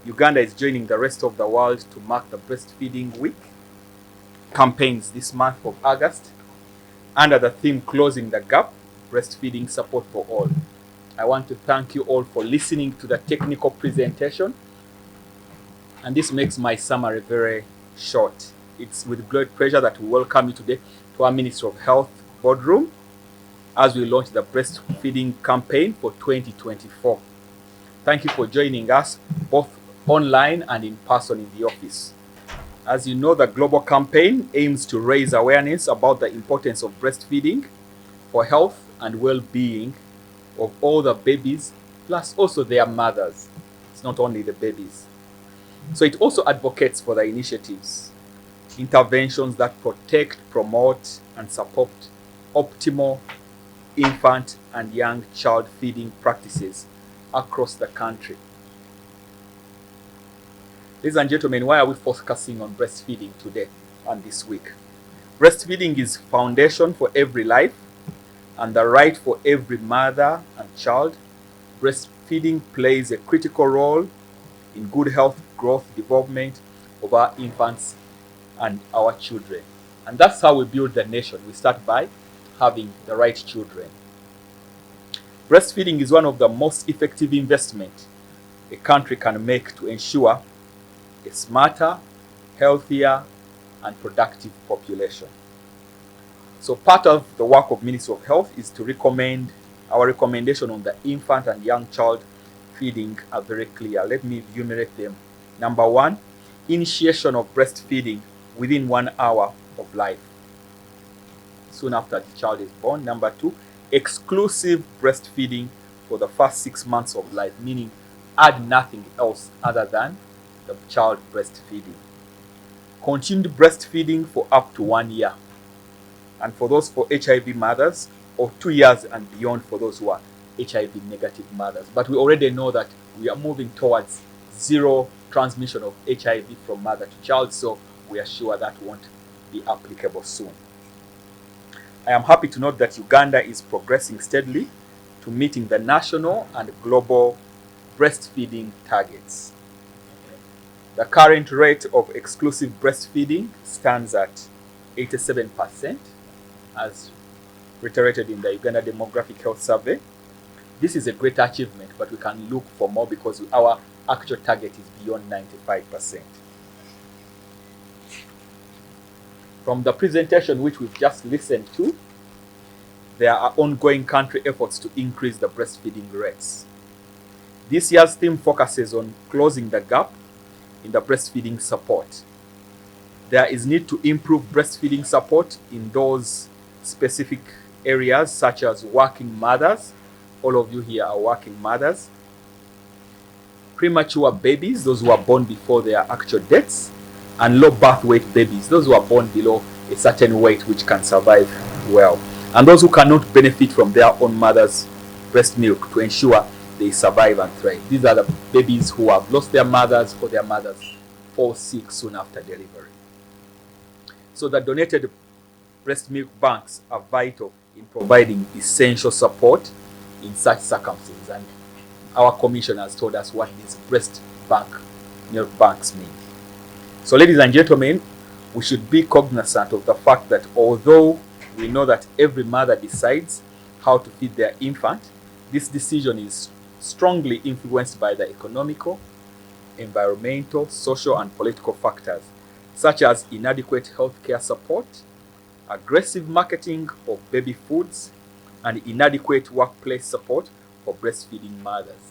Uganda is joining the rest of the world to mark the Breastfeeding Week campaigns this month of August under the theme Closing the Gap, Breastfeeding Support for All. I want to thank you all for listening to the technical presentation, and this makes my summary very short. It's with great pleasure that we welcome you today to our Ministry of Health boardroom as we launch the breastfeeding campaign for 2024. Thank you for joining us both online and in person in the office. As you know, the global campaign aims to raise awareness about the importance of breastfeeding for health and well-being of all the babies, plus also their mothers. It's not only the babies. So it also advocates for the initiatives, interventions that protect, promote, and support optimal infant and young child feeding practices across the country. Ladies and gentlemen, why are we focusing on breastfeeding today and this week? Breastfeeding is foundation for every life and the right for every mother and child. Breastfeeding plays a critical role in good health, growth, development of our infants and our children. And that's how we build the nation. We start by having the right children. Breastfeeding is one of the most effective investments a country can make to ensure a smarter, healthier, and productive population. So part of the work of Ministry of Health is to recommend, our recommendation on the infant and young child feeding are very clear. Let me enumerate them. Number 1, initiation of breastfeeding within 1 hour of life, soon after the child is born. Number 2, exclusive breastfeeding for the first 6 months of life, meaning add nothing else other than the child breastfeeding. Continued breastfeeding for up to 1 year. And for those for HIV mothers, or 2 years and beyond for those who are HIV negative mothers. But we already know that we are moving towards zero transmission of HIV from mother to child, so we are sure that won't be applicable soon. I am happy to note that Uganda is progressing steadily to meeting the national and global breastfeeding targets. The current rate of exclusive breastfeeding stands at 87%, as reiterated in the Uganda Demographic Health Survey. This is a great achievement, but we can look for more because our actual target is beyond 95%. From the presentation which we've just listened to, there are ongoing country efforts to increase the breastfeeding rates. This year's theme focuses on closing the gap in the breastfeeding support. There is need to improve breastfeeding support in those specific areas such as working mothers. All of you here are working mothers. Premature babies, those who are born before their actual dates, and low birth weight babies, those who are born below a certain weight which can survive well, and those who cannot benefit from their own mother's breast milk to ensure they survive and thrive. These are the babies who have lost their mothers or their mothers fall sick soon after delivery. So the donated breast milk banks are vital in providing essential support in such circumstances, and our commission has told us what these milk banks mean. So ladies and gentlemen, we should be cognizant of the fact that although we know that every mother decides how to feed their infant, this decision is strongly influenced by the economical, environmental, social, and political factors, such as inadequate healthcare support, aggressive marketing of baby foods, and inadequate workplace support for breastfeeding mothers.